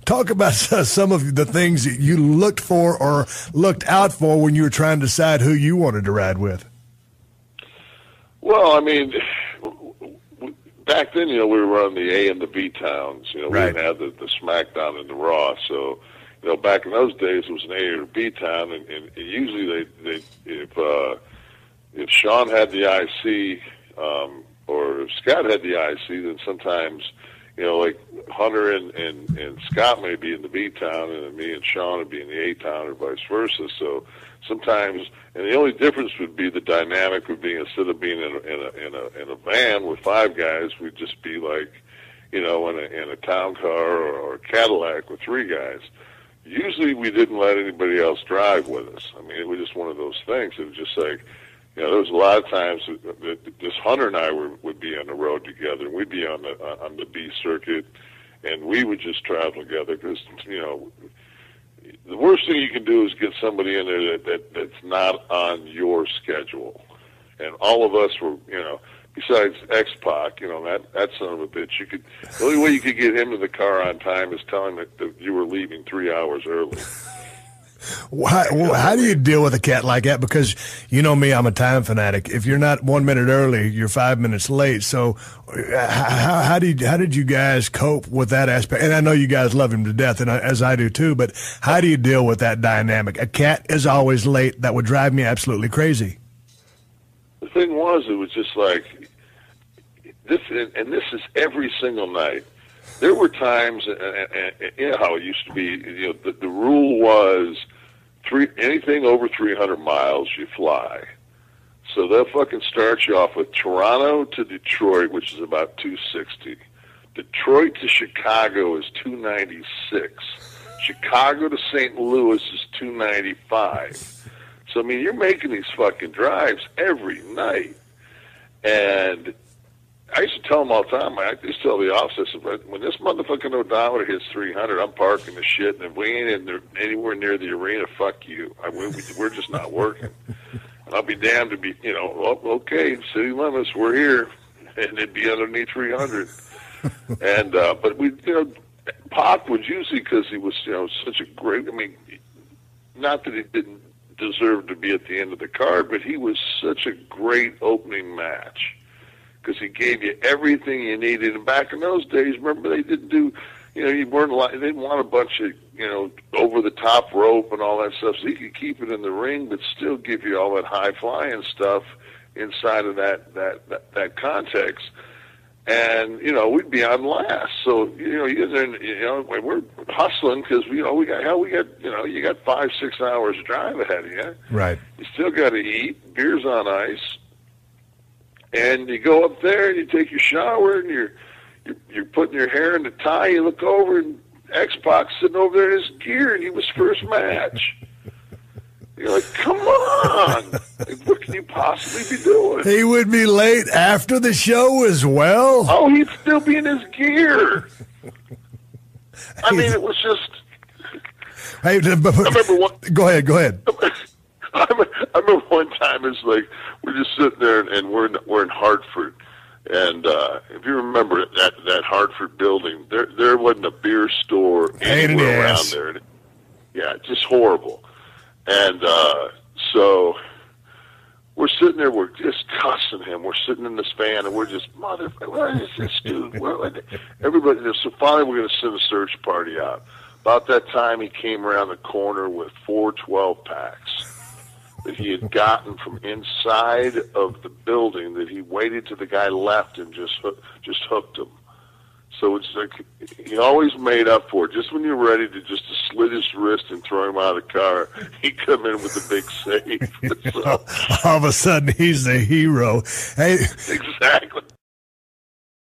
Talk about some of the things that you looked for or looked out for when you were trying to decide who you wanted to ride with. Well, I mean, back then, we were running the A and the B towns. We didn't have the SmackDown and the Raw. So, back in those days, it was an A or B town, and usually if Sean had the IC or if Scott had the IC, then sometimes, like Hunter and Scott may be in the B town, and then me and Sean would be in the A town, or vice versa. So sometimes, and the only difference would be the dynamic would be, instead of being in a van with 5 guys, we'd just be like, in a town car or a Cadillac with 3 guys. Usually we didn't let anybody else drive with us. I mean, it was just one of those things. It was just like, there was a lot of times that this Hunter and I would be on the road together. We'd be on the B circuit, and we would just travel together because, the worst thing you can do is get somebody in there that's not on your schedule. And all of us were, besides X-Pac, that son of a bitch, the only way you could get him to the car on time is telling him that you were leaving 3 hours early. How do you deal with a cat like that? Because you know me, I'm a time fanatic. If you're not 1 minute early, you're 5 minutes late. So how did you guys cope with that aspect? And I know you guys love him to death, and as I do too, but how do you deal with that dynamic? A cat is always late. That would drive me absolutely crazy. The thing was, it was just like this, and this is every single night. There were times, and how it used to be, the rule was anything over 300 miles, you fly. So they'll fucking start you off with Toronto to Detroit, which is about 260. Detroit to Chicago is 296. Chicago to St. Louis is 295. So, I mean, you're making these fucking drives every night. And I used to tell them all the time, I used to tell the officers, when this motherfucking odometer hits 300, I'm parking the shit, and if we ain't anywhere near the arena, fuck you. We're just not working. And I'll be damned to be, okay, city limits, we're here, and it'd be underneath 300. And, but Pac was usually, because he was, such a great, not that he didn't deserve to be at the end of the card, but he was such a great opening match, because he gave you everything you needed. And back in those days, remember, they didn't do, they didn't want a bunch of, over the top rope and all that stuff. So he could keep it in the ring, but still give you all that high flying stuff inside of that context. And we'd be on last. So we're hustling because you got 5-6 hours drive ahead of you. Right. You still got to eat. Beer's on ice. And you go up there and you take your shower and you're putting your hair in the tie. You look over and X-Pac sitting over there in his gear, and he was first match. You're like, come on! What can you possibly be doing? He would be late after the show as well. Oh, he'd still be in his gear. I mean, it was just. Hey, I remember one. Go ahead. I remember one time, it's like we're just sitting there and we're in Hartford, and if you remember that Hartford building, there wasn't a beer store anywhere around there. Yeah, just horrible. And so we're sitting there, we're just cussing him. We're sitting in this van, and we're just, motherfucker, what is this dude? Everybody, so finally we're going to send a search party out. About that time, he came around the corner with 4 12-packs that he had gotten from inside of the building, that he waited till the guy left and just hooked him. So it's like he always made up for it. Just when you're ready to just slit his wrist and throw him out of the car, he'd come in with a big save. So, all of a sudden, he's the hero. Hey, exactly.